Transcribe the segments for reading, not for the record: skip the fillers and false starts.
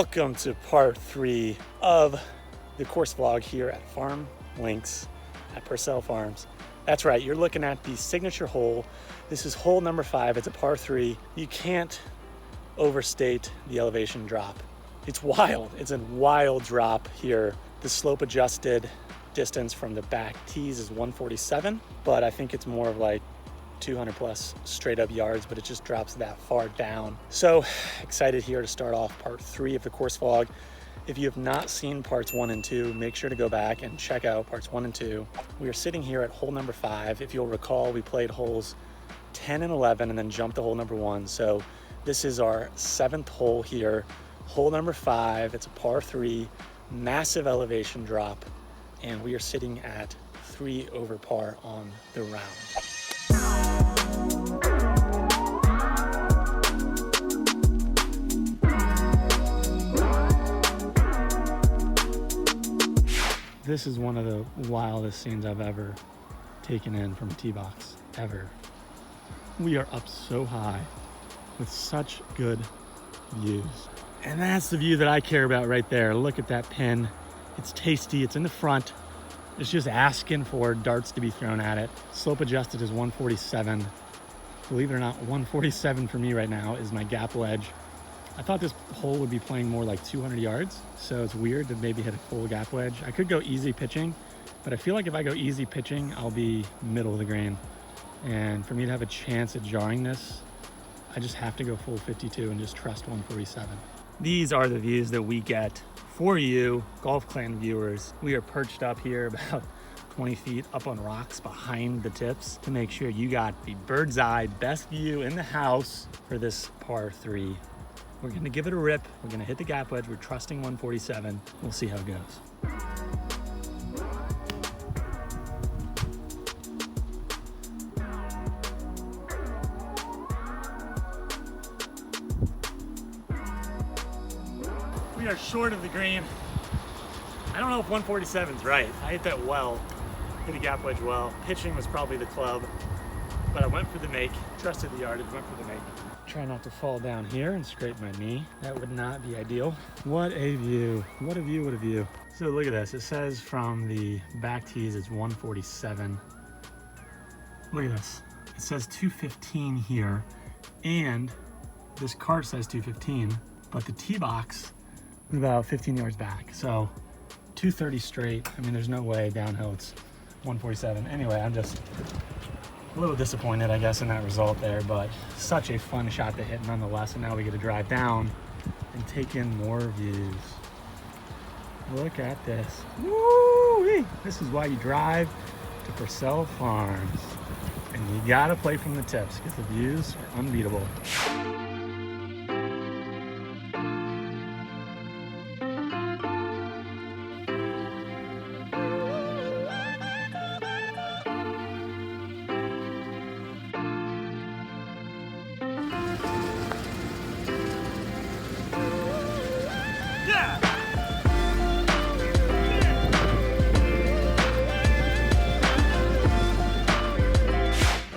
Welcome to part 3 of the course vlog here at FarmLinks at Pursell Farms. That's right, you're looking at the signature hole. This is hole number 5, it's a par 3. You can't overstate the elevation drop. It's wild, it's a wild drop here. The slope adjusted distance from the back tees is 147, but I think it's more of like 200 plus straight up yards, but it just drops that far down. So excited here to start off part 3 of the course vlog. If you have not seen parts 1 and 2, make sure to go back and check out parts 1 and 2. We are sitting here at hole number 5. If you'll recall, we played holes 10 and 11 and then jumped to hole number 1. So this is our 7th hole here. Hole number 5, it's a par 3, massive elevation drop, and we are sitting at 3 over par on the round. This is one of the wildest scenes I've ever taken in from a tee box, ever. We are up so high with such good views. And that's the view that I care about right there. Look at that pin. It's tasty, it's in the front. It's just asking for darts to be thrown at it. Slope adjusted is 147. Believe it or not, 147 for me right now is my gap wedge. I thought this hole would be playing more like 200 yards, so it's weird to maybe hit a full gap wedge. I could go easy pitching, but I feel like if I go easy pitching, I'll be middle of the green. And for me to have a chance at jarring this, I just have to go full 52 and just trust 147. These are the views that we get for you, Golf Clan viewers. We are perched up here about 20 feet up on rocks behind the tips to make sure you got the bird's eye best view in the house for this par 3. We're gonna give it a rip. We're gonna hit the gap wedge. We're trusting 147. We'll see how it goes. We are short of the green. I don't know if 147 is right. I hit that well, hit the gap wedge well. Pitching was probably the club, but I went for the make. Trusted the yardage, went for the make. Try not to fall down here and scrape my knee. That would not be ideal. What a view, what a view, what a view. So look at this, it says from the back tees it's 147. Look at this, it says 215 here, and this cart says 215, but the tee box is about 15 yards back. So 230 straight, I mean, there's no way downhill it's 147. Anyway, I'm just a little disappointed, I guess, in that result there, but such a fun shot to hit nonetheless. And now we get to drive down and take in more views. Look at this. Woo-wee! This is why you drive to Pursell Farms. And you gotta play from the tips because the views are unbeatable.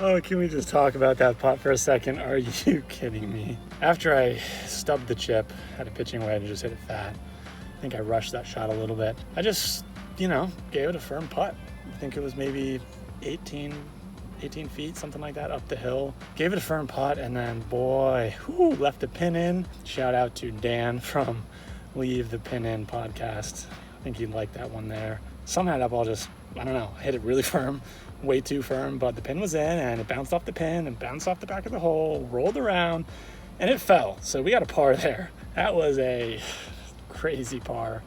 Oh, can we just talk about that putt for a second? Are you kidding me? After I stubbed the chip, had a pitching wedge and just hit it fat. I think I rushed that shot a little bit. I just, gave it a firm putt. I think it was maybe 18 feet, something like that, up the hill. Gave it a firm putt, and then, boy, left the pin in. Shout out to Dan from Leave the Pin In podcast. I think he'd like that one there. Somehow that ball just, I don't know, hit it really firm. Way too firm, but the pin was in and it bounced off the pin and bounced off the back of the hole, rolled around, and it fell. So we got a par there. That was a crazy par.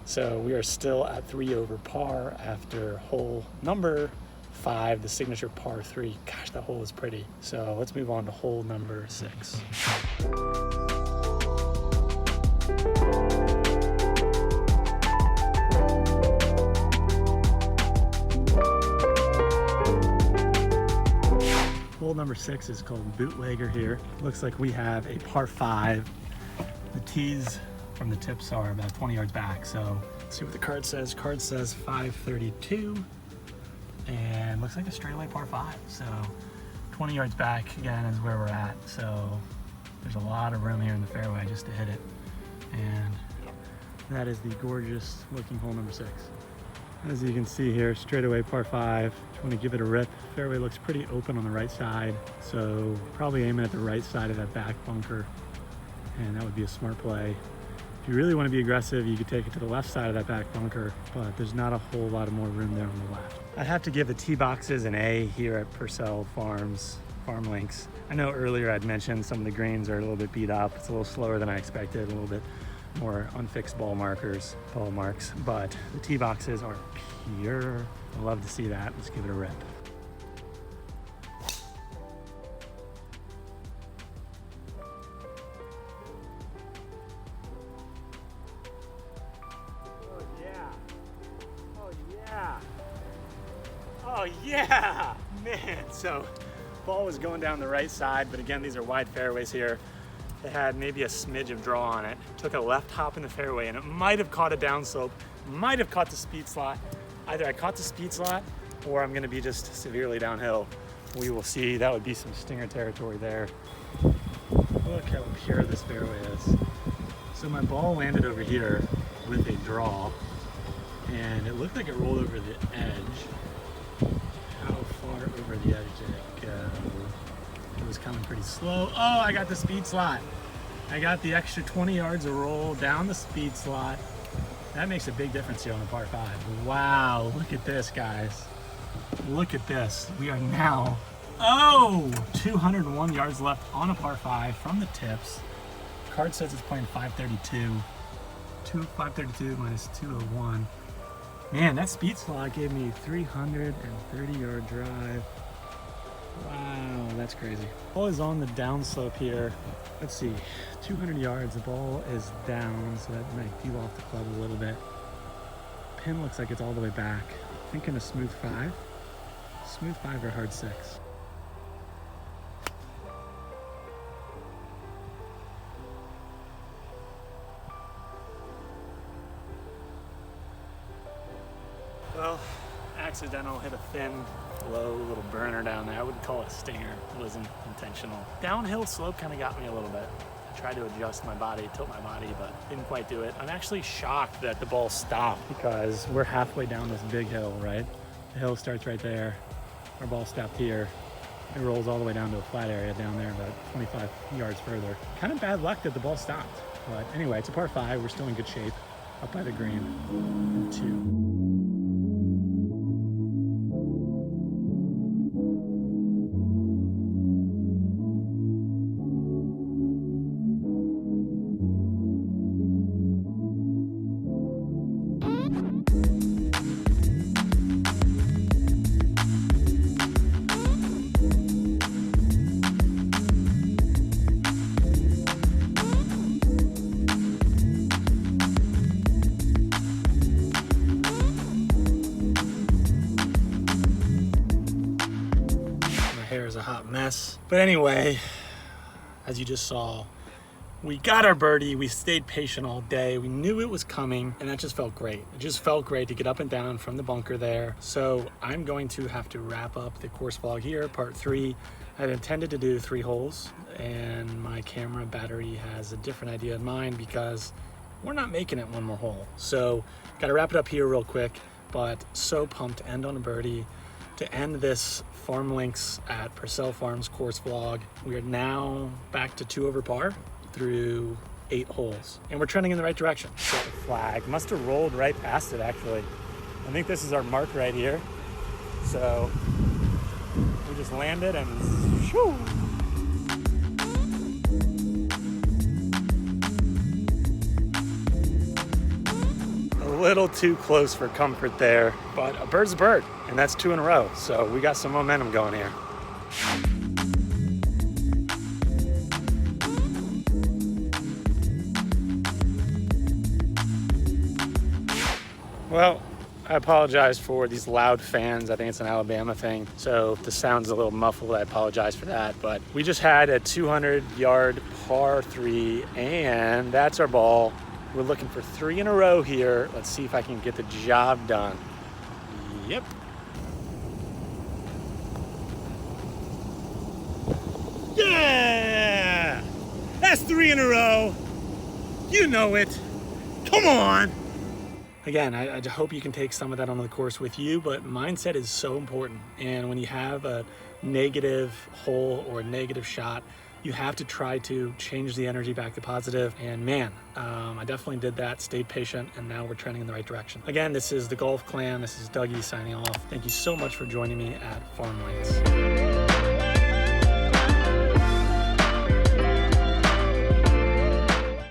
So we are still at 3 over par after hole number 5, the signature par 3. Gosh, that hole is pretty. So let's move on to hole number 6. Hole number 6 is called Bootlegger here. Looks like we have a par 5. The tees from the tips are about 20 yards back. So let's see what the card says. Card says 532 and looks like a straightaway par 5. So 20 yards back again is where we're at. So there's a lot of room here in the fairway just to hit it. And That is the gorgeous looking hole number 6. As you can see here, straightaway par 5. Just want to give it a rip. Fairway looks pretty open on the right side, so probably aiming at the right side of that back bunker, and that would be a smart play. If you really want to be aggressive, you could take it to the left side of that back bunker, but there's not a whole lot of more room there on the left. I have to give the tee boxes an A here at Pursell Farms, FarmLinks. I know earlier I'd mentioned some of the greens are a little bit beat up. It's a little slower than I expected, a little bit more unfixed ball marks, but the tee boxes are pure. I love to see that. Let's give it a rip. Oh yeah. Oh yeah. Oh yeah. Man, so ball was going down the right side, but again, these are wide fairways here. It had maybe a smidge of draw on it. Took a left hop in the fairway and it might have caught a downslope, might have caught the speed slot. Either I caught the speed slot or I'm gonna be just severely downhill. We will see. That would be some stinger territory there. Look how pure this fairway is. So my ball landed over here with a draw and it looked like it rolled over the edge. How far over the edge did it go? It was coming pretty slow. Oh, I got the speed slot. I got the extra 20 yards of roll down the speed slot. That makes a big difference here on the par 5. Wow, look at this, guys. Look at this. We are now, 201 yards left on a par 5 from the tips. Card says it's playing 532. 532 minus 201. Man, that speed slot gave me 330-yard drive. Wow, that's crazy. Ball is on the downslope here. Let's see, 200 yards, the ball is down, so that might peel off the club a little bit. Pin looks like it's all the way back. Thinking a smooth 5. Smooth 5 or hard 6. Well, accidental, hit a thin, low little burner down there. I wouldn't call it a stinger. It wasn't intentional. Downhill slope kind of got me a little bit. I tried to adjust my body, tilt my body, but didn't quite do it. I'm actually shocked that the ball stopped because we're halfway down this big hill, right? The hill starts right there. Our ball stopped here. It rolls all the way down to a flat area down there about 25 yards further. Kind of bad luck that the ball stopped. But anyway, it's a par 5. We're still in good shape. Up by the green. 2. Is a hot mess. But anyway, as you just saw, we got our birdie. We stayed patient all day. We knew it was coming, and that just felt great. It just felt great to get up and down from the bunker there. So I'm going to have to wrap up the course vlog here, part 3. I had intended to do 3 holes, and my camera battery has a different idea in mind because we're not making it 1 more hole. So got to wrap it up here real quick, but so pumped to end on a birdie. To end this FarmLinks at Pursell Farms course vlog, we are now back to 2 over par through 8 holes. And we're trending in the right direction. So the flag must have rolled right past it, actually. I think this is our mark right here. So we just landed and shoo. A little too close for comfort there, but a bird's a bird, and that's 2 in a row. So we got some momentum going here. Well, I apologize for these loud fans. I think it's an Alabama thing. So if the sound's a little muffled, I apologize for that. But we just had a 200-yard par 3, and that's our ball. We're looking for 3 in a row here. Let's see if I can get the job done. Yep. Yeah! That's 3 in a row. You know it. Come on! Again, I hope you can take some of that onto the course with you, but mindset is so important. And when you have a negative hole or a negative shot, you have to try to change the energy back to positive. And man, I definitely did that, stayed patient, and now we're trending in the right direction. Again, this is the Golf Clan. This is Dougie signing off. Thank you so much for joining me at FarmLinks.